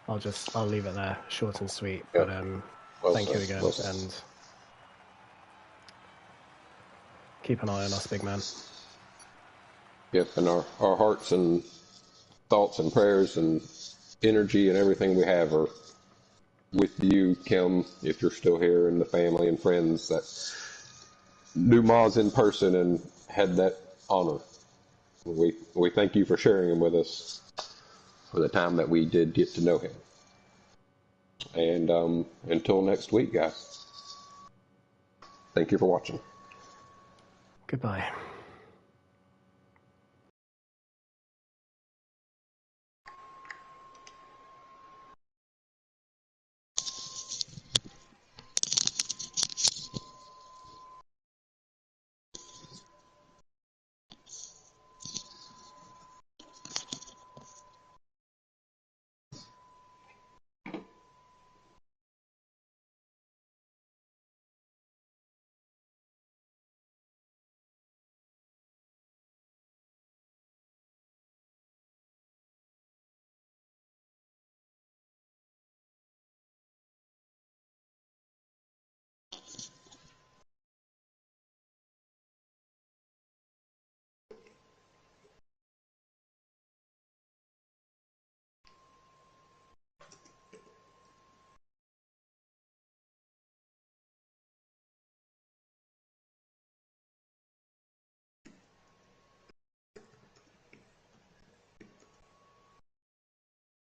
I'll leave it there, short and sweet. Yeah. But thank you again, and keep an eye on us, big man. Yep, and our hearts and thoughts and prayers and energy and everything we have are with you, Kim, if you're still here, and the family and friends that knew Maz in person and had that honor. We thank you for sharing him with us for the time that we did get to know him. And until next week, guys, thank you for watching. Goodbye.